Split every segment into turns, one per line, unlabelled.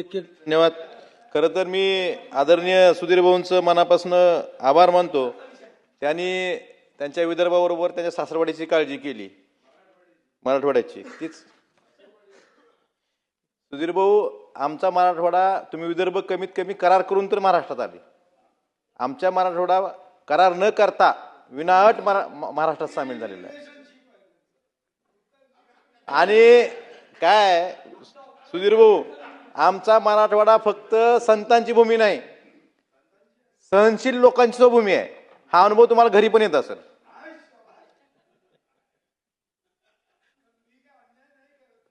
धन्यवाद. खरं तर मी आदरणीय सुधीर भाऊंचं मनापासून आभार मानतो. त्यांनी त्यांच्या विदर्भाबरोबर त्यांच्या सासरवाडीची काळजी केली, मराठवाड्याची. तीच सुधीर भाऊ, आमचा मराठवाडा, तुम्ही विदर्भ कमीत कमी करार करून तर महाराष्ट्रात आले. आमच्या मराठवाडा करार न करता विनाअट महाराष्ट्रात सामील झालेला आहे. आणि काय सुधीर भाऊ, आमचा मराठवाडा फक्त संतांची भूमी नाही, सहनशील लोकांची भूमी आहे. हा अनुभव तुम्हाला घरी पण येत असेल.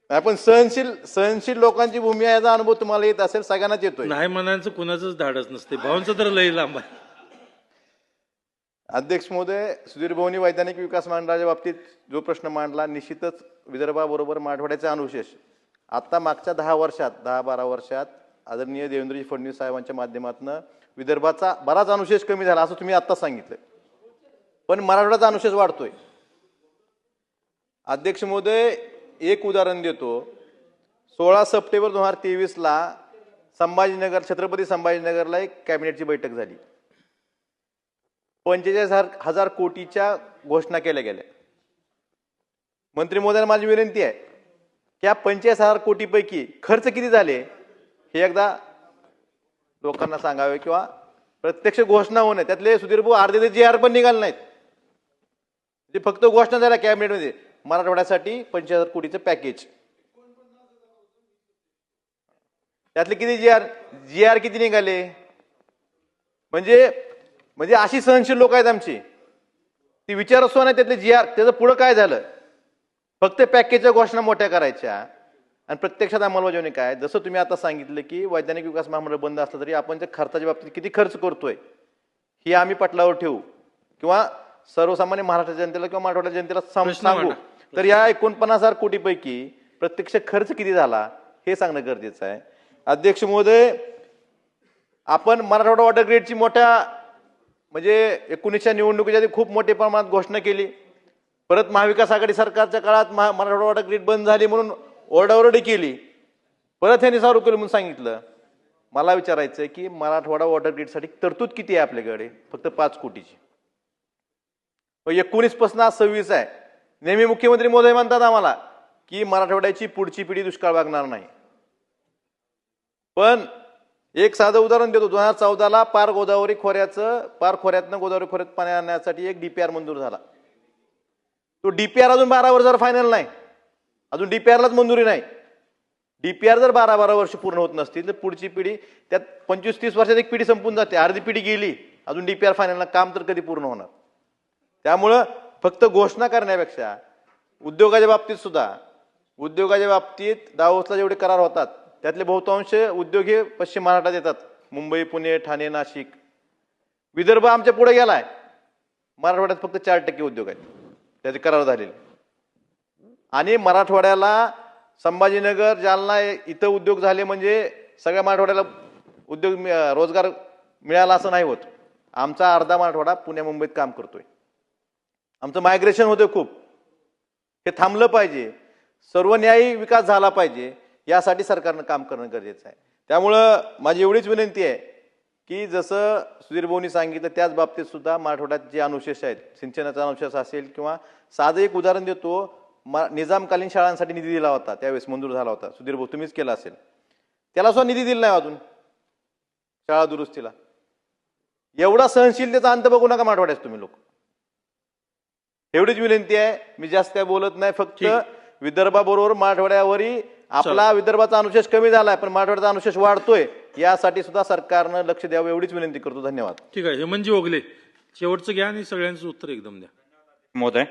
पण सहनशील लोकांची भूमी आहे याचा अनुभव तुम्हाला येत असेल, सगळ्यांनाच येतोय.
नाही म्हणायचं कुणाचंच धाडच नसते, भावांचं तर लई लांब आहे.
अध्यक्ष महोदय, सुधीर भाऊंनी वैधानिक विकास मंडळाच्या बाबतीत जो प्रश्न मांडला, निश्चितच विदर्भाबरोबर मराठवाड्याचा अनुशेष आता मागच्या 10-12 वर्षात आदरणीय देवेंद्रजी फडणवीस साहेबांच्या माध्यमातून विदर्भाचा बराच अनुशेष कमी झाला, असं तुम्ही आता सांगितलं. पण मराठवाड्याचा अनुशेष वाढतोय. अध्यक्ष महोदय, एक उदाहरण देतो. 16 सप्टेंबर 2023 संभाजीनगर, छत्रपती संभाजीनगरला एक कॅबिनेटची बैठक झाली. 45,000 कोटीच्या घोषणा केल्या गेल्या. मंत्री महोदयांना माझी विनंती आहे की या 45,000 कोटीपैकी खर्च किती झाले हे एकदा लोकांना सांगावे, किंवा प्रत्यक्ष घोषणा होणे. त्यातले सुधीर भाऊ अर्धे GR पण निघाले नाहीत. जे फक्त घोषणा झाल्या कॅबिनेटमध्ये मराठवाड्यासाठी 45,000 कोटीचं पॅकेज. त्यातले किती GR किती निघाले? म्हणजे अशी सहनशील लोक आहेत आमची. ती विचारसो नाही त्यातले GR, त्याचं पुढं काय झालं? फक्त पॅकेजच्या घोषणा मोठ्या करायच्या आणि प्रत्यक्षात अंमलबजावणी काय? जसं तुम्ही आता सांगितलं की वैधानिक विकास महामंडळ बंद असलं तरी आपण त्या खर्चाच्या बाबतीत किती खर्च करतोय ही आम्ही पटलावर ठेवू, किंवा सर्वसामान्य महाराष्ट्र जनतेला किंवा मराठवाड्या जनतेला सांगू. तर या 49,000 कोटीपैकी प्रत्यक्ष खर्च किती झाला हे सांगणं गरजेचं आहे. अध्यक्ष महोदय, आपण मराठवाडा वॉटर ग्रीडची म्हणजे 19च्या निवडणुकीच्या आधी खूप मोठ्या प्रमाणात घोषणा केली. परत महाविकास आघाडी सरकारच्या काळात मराठवाडा वॉटर ग्रीड बंद झाली म्हणून ओरडाओरडी केली. परत यांनी चालू केलं म्हणून सांगितलं. मला विचारायचं की मराठवाडा वॉटर ग्रीडसाठी तरतूद किती आहे आपल्याकडे? फक्त 5 कोटीची. 19 पासून आज 26 आहे. नेहमी मुख्यमंत्री महोदय म्हणतात आम्हाला की मराठवाड्याची पुढची पिढी दुष्काळ भागणार नाही. पण एक साधं उदाहरण देतो. 2014 पार खोऱ्यातनं गोदावरी खोऱ्यात पाणी आणण्यासाठी एक DPR मंजूर झाला. तो DPR अजून 12 वर्ष फायनल नाही, अजून DPRलाच मंजुरी नाही. DPR जर 12 वर्ष पूर्ण होत नसतील तर पुढची पिढी, त्यात 25-30 वर्षात एक पिढी संपून जाते, अर्धी पिढी गेली, अजून DPR फायनलला काम तर कधी पूर्ण होणार? त्यामुळं फक्त घोषणा करण्यापेक्षा उद्योगाच्या बाबतीत दावोसला जेवढे करार होतात त्यातले बहुतांश उद्योग हे पश्चिम महाराष्ट्रात येतात. मुंबई, पुणे, ठाणे, नाशिक. विदर्भ आमच्या पुढे गेलाय. मराठवाड्यात फक्त 4% उद्योग आहेत त्याचे करार झालेले. आणि मराठवाड्याला संभाजीनगर, जालना इथं उद्योग झाले म्हणजे सगळ्या मराठवाड्याला रोजगार मिळाला असं नाही होत. आमचा अर्धा मराठवाडा पुणे मुंबईत काम करतोय. आमचं मायग्रेशन होतं खूप. हे थांबलं पाहिजे. सर्वन्यायी विकास झाला पाहिजे, यासाठी सरकारनं काम करणं गरजेचं आहे. त्यामुळं माझी एवढीच विनंती आहे की जसं सुधीर भाऊंनी सांगितलं त्याच बाबतीत सुद्धा मराठवाड्यात जे अनुशेष आहेत, सिंचनाचा अनुशेष असेल, किंवा साधं एक उदाहरण देतो. निजामकालीन शाळांसाठी निधी दिला होता, त्यावेळेस मंजूर झाला होता. सुधीर भाऊ तुम्हीच केला असेल. त्याला सुद्धा निधी दिला नाही अजून शाळा दुरुस्तीला. एवढा सहनशीलतेचा अंत बघू नका मराठवाड्यात तुम्ही लोक. एवढीच विनंती आहे. मी जास्त काय बोलत नाही. फक्त विदर्भाबरोबर मराठवाड्यावरही आपला विदर्भाचा अनुशेष कमी झालाय, पण मराठवाड्याचा अनुशेष वाढतोय. यासाठी सुद्धा सरकारनं लक्ष द्यावं एवढीच विनंती करतो. धन्यवाद.
ठीक आहे. हेमंतजी ओगले शेवटचं घ्या आणि सगळ्यांचं उत्तर एकदम द्या.
महोदय,